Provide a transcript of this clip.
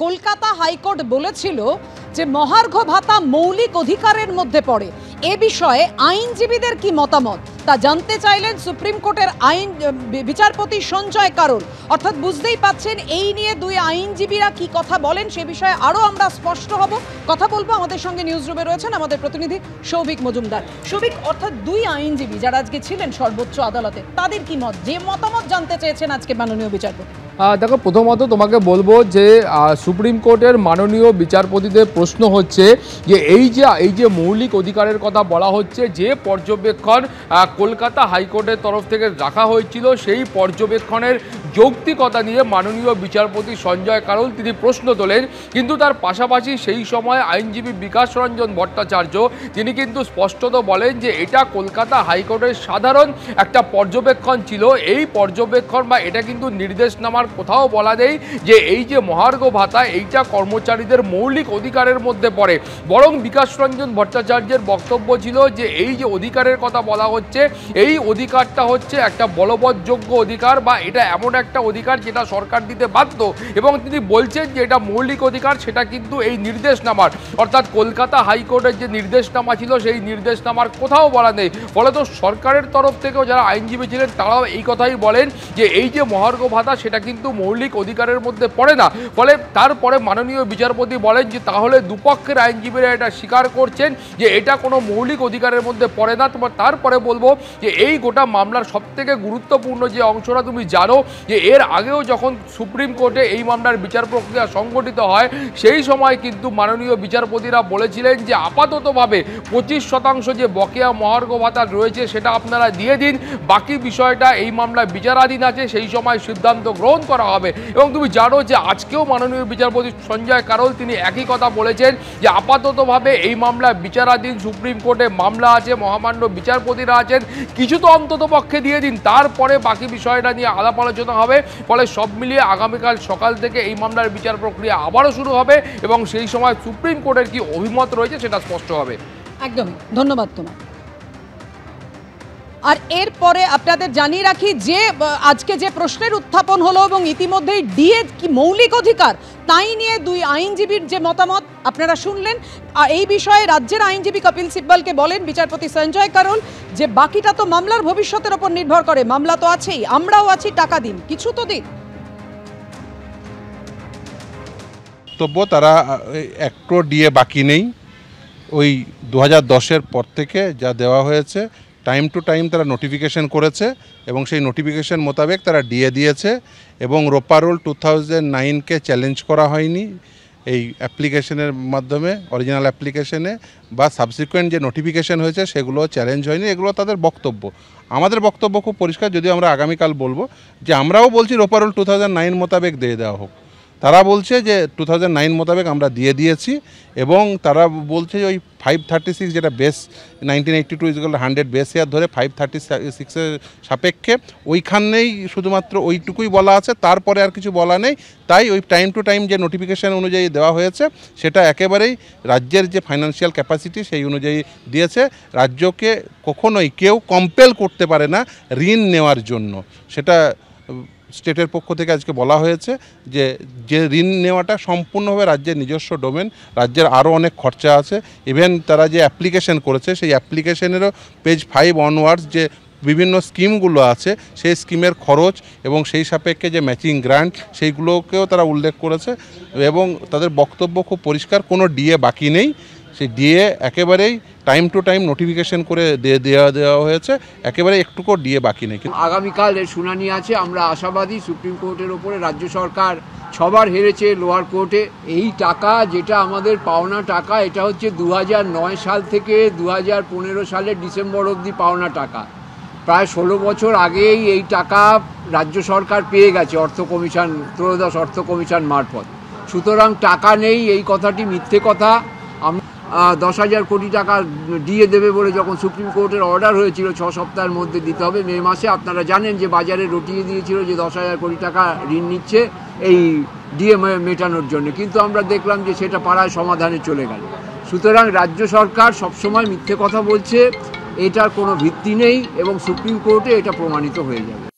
Kolkata high court বলেছিল যে মহার্ঘ ভাতা মৌলিক অধিকারের মধ্যে পড়ে। এ বিষয়ে আইনজীবীদের কি মতামত তা জানতে চাইলেন সুপ্রিম কোর্টের বিচারপতি সঞ্জয় কারোল। অর্থাৎ বুঝতেই পাচ্ছেন এই নিয়ে দুই আইনজীবীরা কি কথা বলেন সে বিষয়ে আরো আমরা স্পষ্ট হব, কথা বলবো। আমাদের সঙ্গে নিউজ রুমে রয়েছেন আমাদের প্রতিনিধি সৌভিক মজুমদার। সৌভিক, অর্থাৎ দুই আইনজীবী যারা আজকে ছিলেন সর্বোচ্চ আদালতে, তাদের কি মত, যে মতামত জানতে চেয়েছেন আজকে মাননীয় বিচারপতি? দেখো, প্রথমত তোমাকে বলবো যে সুপ্রিম কোর্টের মাননীয় বিচারপতিদের প্রশ্ন হচ্ছে যে এই যে মৌলিক অধিকারের কথা বলা হচ্ছে, যে পর্যবেক্ষণ কলকাতা হাইকোর্টের তরফ থেকে রাখা হয়েছিল সেই পর্যবেক্ষণের যৌক্তিকতা নিয়ে মাননীয় বিচারপতি সঞ্জয় কারোল তিনি প্রশ্ন তোলেন। কিন্তু তার পাশাপাশি সেই সময় আইনজীবী বিকাশ রঞ্জন ভট্টাচার্য তিনি কিন্তু স্পষ্টত বলেন যে এটা কলকাতা হাইকোর্টের সাধারণ একটা পর্যবেক্ষণ ছিল। এই পর্যবেক্ষণ বা এটা কিন্তু নির্দেশনামার কোথাও বলা নেই যে এই যে মহার্ঘ ভাতা এইটা কর্মচারীদের মৌলিক অধিকারের মধ্যে পড়ে। বরং বিকাশ রঞ্জন ভট্টাচার্যের বক্তব্য ছিল যে এই যে অধিকারের কথা বলা হচ্ছে, এই অধিকারটা হচ্ছে একটা বলবৎযোগ্য অধিকার বা এটা এমন একটা অধিকার যেটা সরকার দিতে বাধ্য। এবং তিনি বলছেন যে এটা মৌলিক অধিকার, সেটা কিন্তু এই নির্দেশনামার অর্থাৎ কলকাতা হাইকোর্টের যে নির্দেশনামা ছিল সেই নির্দেশনামার কোথাও বলা নেই। ফলে তো সরকারের তরফ থেকেও যারা আইনজীবী ছিলেন তারাও এই কথাই বলেন যে এই যে মহার্ঘ ভাতা সেটা কিন্তু মৌলিক অধিকারের মধ্যে পড়ে না। ফলে তারপরে মাননীয় বিচারপতি বলেন যে তাহলে দুপক্ষের আইনজীবীরা এটা স্বীকার করছেন যে এটা কোনো মৌলিক অধিকারের মধ্যে পড়ে না। তোমার তারপরে বলবো যে এই গোটা মামলার সবথেকে গুরুত্বপূর্ণ যে অংশটা তুমি জানো যে এর আগেও যখন সুপ্রিম কোর্টে এই মামলার বিচার প্রক্রিয়া সংগঠিত হয় সেই সময় কিন্তু মাননীয় বিচারপতিরা বলেছিলেন যে আপাততভাবে 25% যে বকেয়া মহার্ঘ ভাতা রয়েছে সেটা আপনারা দিয়ে দিন, বাকি বিষয়টা এই মামলায় বিচারাধীন আছে, সেই সময় সিদ্ধান্ত গ্রহণ করা হবে। এবং তুমি জানো যে আজকেও মাননীয় বিচারপতি সঞ্জয় কারোল তিনি একই কথা বলেছেন যে আপাততভাবে এই মামলা বিচারাধীন, সুপ্রিম কোর্টে মামলা আছে, মহামান্য বিচারপতিরা আছেন, কিছু তো অন্তত পক্ষে দিয়ে দিন, তারপরে বাকি বিষয়টা নিয়ে আলাপ আলোচনা হবে। ফলে সব মিলিয়ে আগামীকাল সকাল থেকে এই মামলার বিচার প্রক্রিয়া আবারও শুরু হবে এবং সেই সময় সুপ্রিম কোর্টের কি অভিমত রয়েছে সেটা স্পষ্ট হবে। একদমই, ধন্যবাদ তোমার। আর এরপরে আপনাদের জানিয়ে রাখি যে আজকে যে প্রশ্নের উত্থাপন হলো এবং ইতিমধ্যেই ডিএ কি মৌলিক অধিকার তাই নিয়ে দুই আইনজীবীর যে মতামত আপনারা শুনলেন। এই বিষয়ে রাজ্যের আইনজীবী কপিল সিব্বলকে বলেন বিচারপতি সঞ্জয় কারোল যে বাকিটা তো মামলার ভবিষ্যতের উপর নির্ভর করে, মামলা তো আছেই, আমরাও আছি, টাকা দিন, কিছু তো দিন। তবু তারা একটু ডিএ বাকি নেই, ওই 2010-এর পর থেকে যা দেওয়া হয়েছে টাইম টু টাইম তারা নোটিফিকেশন করেছে এবং সেই নোটিফিকেশন মোতাবেক তারা ডিএ দিয়েছে এবং রোপা রুল 2009-কে চ্যালেঞ্জ করা হয়নি এই অ্যাপ্লিকেশনের মাধ্যমে, অরিজিনাল অ্যাপ্লিকেশনে বা সাবসিকুয়েন্ট যে নোটিফিকেশন হয়েছে সেগুলো চ্যালেঞ্জ হয়নি। এগুলো তাদের বক্তব্য। আমাদের বক্তব্য খুব পরিষ্কার, যদিও আমরা আগামীকাল বলবো যে আমরাও বলছি রোপা রুল 2009 মোতাবেক দিয়ে দেওয়া হোক। তারা বলছে যে 2009 মোতাবেক আমরা দিয়ে দিয়েছি এবং তারা বলছে ওই 536 যেটা বেস 1982 বেস ইয়ার ধরে 536-এর সাপেক্ষে ওইখানেই শুধুমাত্র ওইটুকুই বলা আছে, তারপরে আর কিছু বলা নেই। তাই ওই টাইম টু টাইম যে নোটিফিকেশান অনুযায়ী দেওয়া হয়েছে সেটা একেবারেই রাজ্যের যে ফাইন্যান্সিয়াল ক্যাপাসিটি সেই অনুযায়ী দিয়েছে। রাজ্যকে কখনোই কেউ কম্পেল করতে পারে না ঋণ নেওয়ার জন্য, সেটা স্টেটের পক্ষ থেকে আজকে বলা হয়েছে যে ঋণ নেওয়াটা সম্পূর্ণভাবে রাজ্যের নিজস্ব ডোমেন, রাজ্যের আরও অনেক খরচা আছে। ইভেন তারা যে অ্যাপ্লিকেশন করেছে সেই অ্যাপ্লিকেশনেরও পেজ 5 অনওয়ার্ডস যে বিভিন্ন স্কিমগুলো আছে সেই স্কিমের খরচ এবং সেই সাপেক্ষে যে ম্যাচিং গ্র্যান্ট সেইগুলোকেও তারা উল্লেখ করেছে এবং তাদের বক্তব্য খুব পরিষ্কার, কোনো ডিএ বাকি নেই। সেই ডিএ একেবারেই টাইম টু টাইম নোটিফিকেশন করে দেওয়া হয়েছে, একেবারে একটুকু ডিএ বাকি নেই। আগামীকাল এর শুনানি আছে, আমরা আশাবাদী সুপ্রিম কোর্টের ওপরে রাজ্য সরকার ছবার হেরেছে লোয়ার কোর্টে। এই টাকা যেটা আমাদের পাওনা টাকা, এটা হচ্ছে 2009 সাল থেকে 2015 সালের ডিসেম্বর অবধি পাওনা টাকা। প্রায় 16 বছর আগেই এই টাকা রাজ্য সরকার পেয়ে গেছে অর্থ কমিশন, ত্রয়োদশ অর্থ কমিশন মারফত। সুতরাং টাকা নেই এই কথাটি মিথ্যে কথা। 10,000 কোটি টাকা ডিএ দেবে বলে যখন সুপ্রিম কোর্টের অর্ডার হয়েছিল 6 সপ্তাহের মধ্যে দিতে হবে, মে মাসে আপনারা জানেন যে বাজারে রটিয়ে দিয়েছিল যে 10,000 কোটি টাকা ঋণ নিচ্ছে এই ডিএ মেটানোর জন্য, কিন্তু আমরা দেখলাম যে সেটা পাড়ায় সমাধানে চলে গেল। সুতরাং রাজ্য সরকার সবসময় মিথ্যে কথা বলছে, এটার কোনো ভিত্তি নেই এবং সুপ্রিম কোর্টে এটা প্রমাণিত হয়ে যাবে।